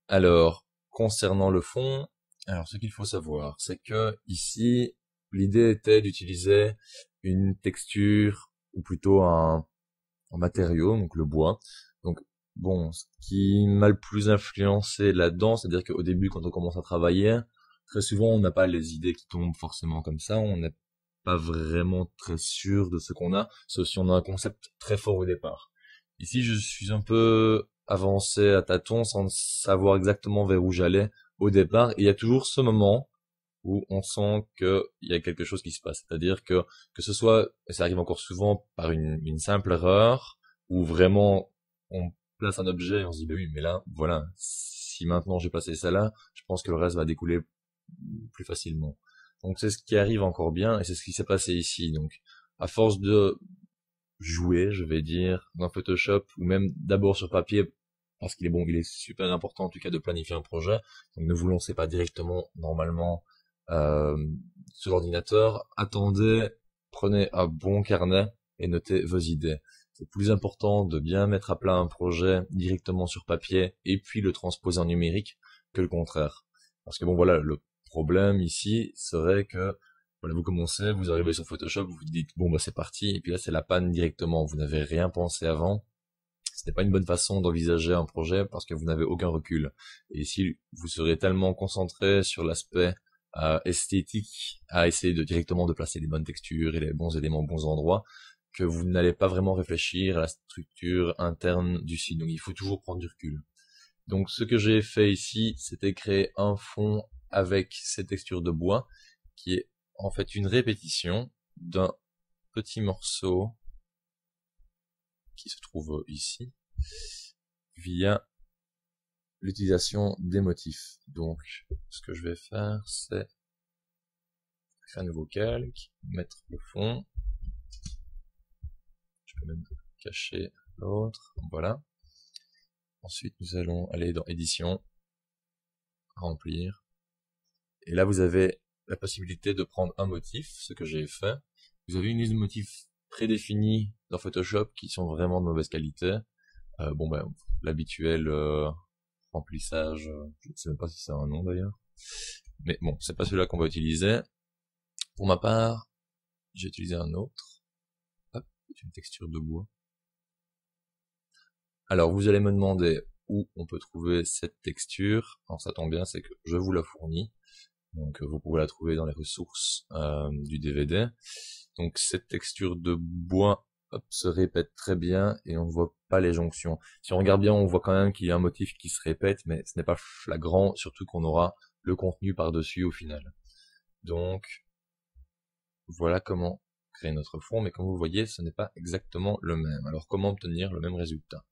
Alors, concernant le fond, alors ce qu'il faut savoir, c'est que ici, l'idée était d'utiliser une texture, ou plutôt un matériau, donc le bois. Donc, bon, ce qui m'a le plus influencé là-dedans, c'est-à-dire qu'au début, quand on commence à travailler, très souvent, on n'a pas les idées qui tombent forcément comme ça, on n'est pas vraiment très sûr de ce qu'on a, sauf si on a un concept très fort au départ. Ici, je suis un peu avancé à tâtons sans savoir exactement vers où j'allais au départ. Et il y a toujours ce moment où on sent qu'il y a quelque chose qui se passe. C'est-à-dire que ce soit, et ça arrive encore souvent par une simple erreur, où vraiment on place un objet et on se dit, bah oui, mais là, voilà, si maintenant j'ai placé ça là, je pense que le reste va découler plus facilement. Donc c'est ce qui arrive encore bien, et c'est ce qui s'est passé ici. Donc, à force de jouer, je vais dire, dans Photoshop, ou même d'abord sur papier, parce qu'il est bon, il est super important en tout cas de planifier un projet. Donc ne vous lancez pas directement normalement euh, sur l'ordinateur. Attendez, prenez un bon carnet et notez vos idées. C'est plus important de bien mettre à plat un projet directement sur papier et puis le transposer en numérique que le contraire. Parce que bon voilà, le problème ici serait que voilà, vous commencez, vous arrivez sur Photoshop, vous vous dites bon bah c'est parti, et puis là c'est la panne directement, vous n'avez rien pensé avant. Ce n'est pas une bonne façon d'envisager un projet parce que vous n'avez aucun recul. Et ici, vous serez tellement concentré sur l'aspect esthétique à essayer de directement de placer les bonnes textures et les bons éléments aux bons endroits que vous n'allez pas vraiment réfléchir à la structure interne du site. Donc il faut toujours prendre du recul. Donc ce que j'ai fait ici, c'était créer un fond avec ces textures de bois qui est en fait une répétition d'un petit morceau qui se trouve ici via l'utilisation des motifs. Donc ce que je vais faire, c'est créer un nouveau calque, mettre le fond, je peux même cacher l'autre, voilà. Ensuite nous allons aller dans édition, remplir, et là vous avez la possibilité de prendre un motif, ce que j'ai fait. Vous avez une liste de motifs prédéfinis dans Photoshop qui sont vraiment de mauvaise qualité. Bon ben l'habituel remplissage, je ne sais même pas si c'est un nom d'ailleurs. Mais bon, c'est pas celui-là qu'on va utiliser. Pour ma part, j'ai utilisé un autre. Hop, c'est une texture de bois. Alors vous allez me demander où on peut trouver cette texture. Alors ça tombe bien, c'est que je vous la fournis. Donc vous pouvez la trouver dans les ressources du DVD. Donc cette texture de bois hop, se répète très bien et on ne voit pas les jonctions. Si on regarde bien, on voit quand même qu'il y a un motif qui se répète, mais ce n'est pas flagrant, surtout qu'on aura le contenu par-dessus au final. Donc voilà comment créer notre fond, mais comme vous voyez, ce n'est pas exactement le même. Alors comment obtenir le même résultat?